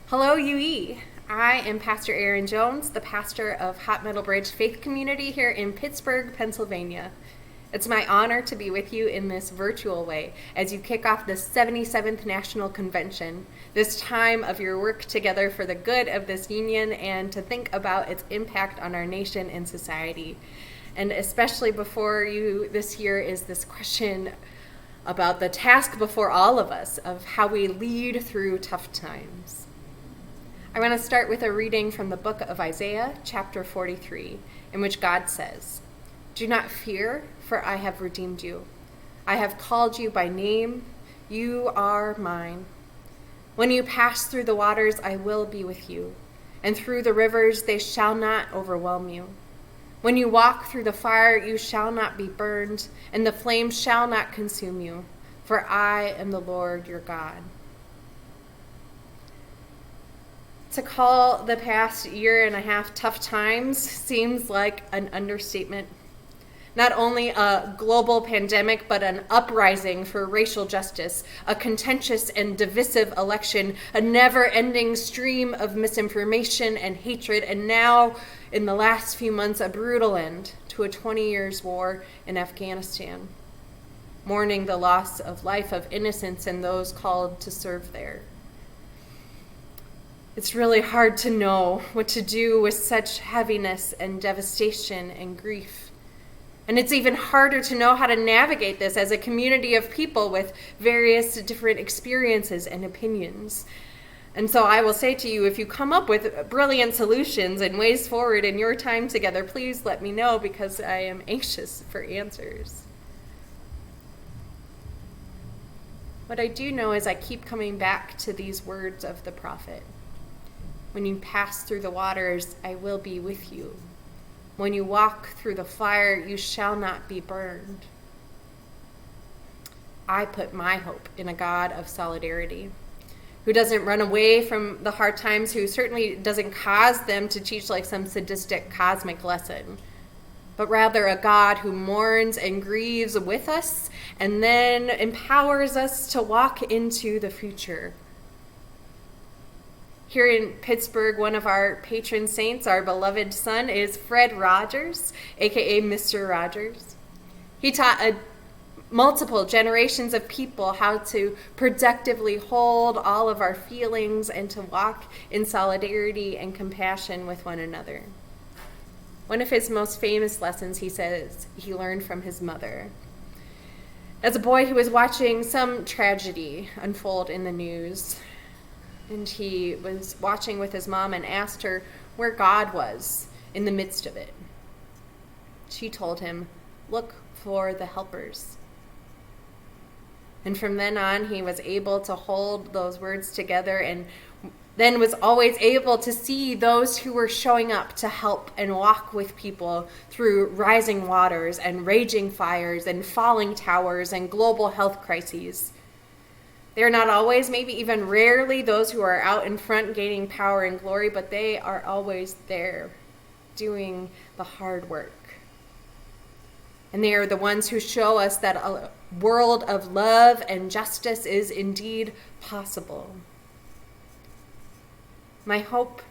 Hello, UE. I am Pastor Erin Jones, the pastor of Hot Metal Bridge Faith Community here in Pittsburgh, Pennsylvania. It's my honor to be with you in this virtual way as you kick off the 77th National Convention, this time of your work together for the good of this union and to think about its impact on our nation and society. And especially before you this year is this question about the task before all of us of how we lead through tough times. I want to start with a reading from the book of Isaiah, chapter 43, in which God says, "Do not fear, for I have redeemed you. I have called you by name. You are mine. When you pass through the waters, I will be with you, and through the rivers, they shall not overwhelm you. When you walk through the fire, you shall not be burned, and the flame shall not consume you, for I am the Lord your God." To call the past year and a half tough times seems like an understatement. Not only a global pandemic, but an uprising for racial justice, a contentious and divisive election, a never-ending stream of misinformation and hatred, and now, in the last few months, a brutal end to a 20 years war in Afghanistan, mourning the loss of life of innocents and those called to serve there. It's really hard to know what to do with such heaviness and devastation and grief. And it's even harder to know how to navigate this as a community of people with various different experiences and opinions. And so I will say to you, if you come up with brilliant solutions and ways forward in your time together, please let me know because I am anxious for answers. What I do know is I keep coming back to these words of the prophet. When you pass through the waters, I will be with you. When you walk through the fire, you shall not be burned. I put my hope in a God of solidarity, who doesn't run away from the hard times, who certainly doesn't cause them to teach like some sadistic cosmic lesson, but rather a God who mourns and grieves with us and then empowers us to walk into the future. Here in Pittsburgh, one of our patron saints, our beloved son, is Fred Rogers, aka Mr. Rogers. He taught multiple generations of people how to productively hold all of our feelings and to walk in solidarity and compassion with one another. One of his most famous lessons, he says, he learned from his mother. As a boy, he was watching some tragedy unfold in the news. And he was watching with his mom and asked her where God was in the midst of it. She told him, "Look for the helpers." And from then on, he was able to hold those words together and then was always able to see those who were showing up to help and walk with people through rising waters and raging fires and falling towers and global health crises. They're not always, maybe even rarely, those who are out in front gaining power and glory, but they are always there doing the hard work. And they are the ones who show us that a world of love and justice is indeed possible. My hope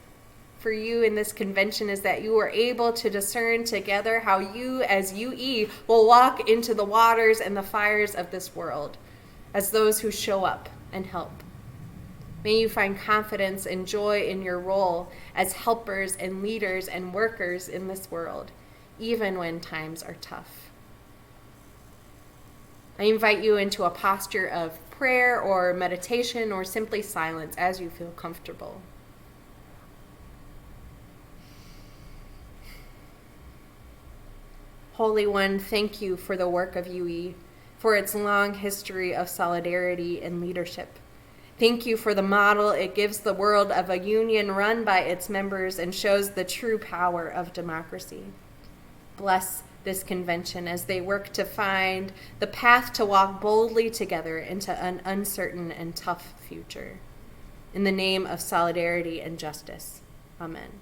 for you in this convention is that you are able to discern together how you as UE will walk into the waters and the fires of this world as those who show up and help. May you find confidence and joy in your role as helpers and leaders and workers in this world, even when times are tough. I invite you into a posture of prayer or meditation or simply silence as you feel comfortable. Holy One, thank you for the work of UE, for its long history of solidarity and leadership. Thank you for the model it gives the world of a union run by its members and shows the true power of democracy. Bless this convention as they work to find the path to walk boldly together into an uncertain and tough future. In the name of solidarity and justice, amen.